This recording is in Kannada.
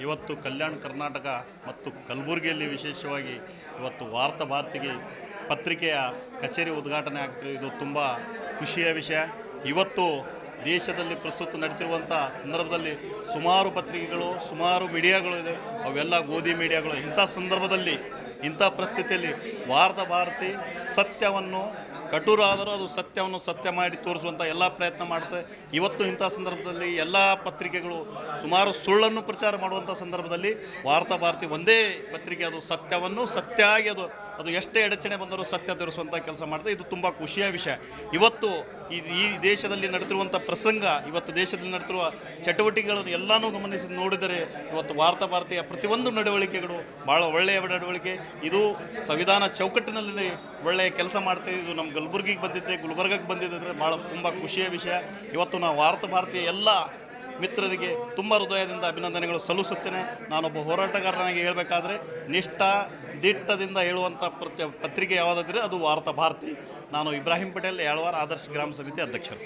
ಇವತ್ತು ಕಲ್ಯಾಣ ಕರ್ನಾಟಕ ಮತ್ತು ಕಲಬುರಗಿಯಲ್ಲಿ ವಿಶೇಷವಾಗಿ ಇವತ್ತು ವಾರ್ತಾ ಭಾರತಿಗೆ ಪತ್ರಿಕೆಯ ಕಚೇರಿ ಉದ್ಘಾಟನೆ ಆಗ್ತಿದೆ. ಇದು ತುಂಬ ಖುಷಿಯ ವಿಷಯ. ಇವತ್ತು ದೇಶದಲ್ಲಿ ಪ್ರಸ್ತುತ ನಡೀತಿರುವಂಥ ಸಂದರ್ಭದಲ್ಲಿ ಸುಮಾರು ಪತ್ರಿಕೆಗಳು, ಸುಮಾರು ಮೀಡಿಯಾಗಳು ಇದೆ, ಅವೆಲ್ಲ ಗೋಧಿ ಮೀಡಿಯಾಗಳು. ಇಂಥ ಸಂದರ್ಭದಲ್ಲಿ, ಇಂಥ ಪರಿಸ್ಥಿತಿಯಲ್ಲಿ ವಾರ್ತಾ ಭಾರತಿ ಸತ್ಯವನ್ನು, ಕಟುರಾದರೂ ಅದು ಸತ್ಯವನ್ನು ಸತ್ಯ ಮಾಡಿ ತೋರಿಸುವಂಥ ಎಲ್ಲ ಪ್ರಯತ್ನ ಮಾಡ್ತದೆ. ಇವತ್ತು ಇಂಥ ಸಂದರ್ಭದಲ್ಲಿ ಎಲ್ಲ ಪತ್ರಿಕೆಗಳು ಸುಮಾರು ಸುಳ್ಳನ್ನು ಪ್ರಚಾರ ಮಾಡುವಂಥ ಸಂದರ್ಭದಲ್ಲಿ ವಾರ್ತಾ ಭಾರತಿ ಒಂದೇ ಪತ್ರಿಕೆ ಅದು ಸತ್ಯವನ್ನು ಸತ್ಯವಾಗಿ ಅದು ಎಷ್ಟೇ ಅಡಚಣೆ ಬಂದರೂ ಸತ್ಯ ತೋರಿಸುವಂಥ ಕೆಲಸ ಮಾಡ್ತದೆ. ಇದು ತುಂಬ ಖುಷಿಯ ವಿಷಯ. ಇವತ್ತು ಈ ದೇಶದಲ್ಲಿ ನಡೆದಿರುವಂಥ ಪ್ರಸಂಗ, ಇವತ್ತು ದೇಶದಲ್ಲಿ ನಡೆದಿರುವ ಚಟುವಟಿಕೆಗಳನ್ನು ಎಲ್ಲನೂ ಗಮನಿಸಿ ನೋಡಿದರೆ ಇವತ್ತು ವಾರ್ತಾ ಭಾರತಿಯ ಪ್ರತಿಯೊಂದು ನಡವಳಿಕೆಗಳು ಭಾಳ ಒಳ್ಳೆಯ ನಡವಳಿಕೆ. ಇದು ಸಂವಿಧಾನ ಚೌಕಟ್ಟಿನಲ್ಲಿ ಒಳ್ಳೆಯ ಕೆಲಸ ಮಾಡ್ತಾಯಿದೆ. ಇದು ನಮ್ಮ ಕಲಬುರಗಿಗೆ ಬಂದಿದ್ದೆ, ಗುಲ್ಬರ್ಗಕ್ಕೆ ಬಂದಿದ್ದೆ ಅಂದರೆ ಭಾಳ ತುಂಬ ಖುಷಿಯ ವಿಷಯ. ಇವತ್ತು ನಾವು ವಾರ್ತಾ ಭಾರತಿಯ ಎಲ್ಲ ಮಿತ್ರರಿಗೆ ತುಂಬ ಹೃದಯದಿಂದ ಅಭಿನಂದನೆಗಳು ಸಲ್ಲಿಸುತ್ತೇನೆ. ನಾನೊಬ್ಬ ಹೋರಾಟಗಾರನಾಗಿ ಹೇಳಬೇಕಾದ್ರೆ ದಿಟ್ಟದಿಂದ ಹೇಳುವಂಥ ಪತ್ರಿಕೆ ಯಾವುದಾದ್ರೆ ಅದು ವಾರ್ತಾ ಭಾರತಿ. ನಾನು ಇಬ್ರಾಹಿಂ ಪಟೇಲ್, ಯಾಳ್ವಾರ್ ಆದರ್ಶ ಗ್ರಾಮ ಸಮಿತಿ ಅಧ್ಯಕ್ಷರು.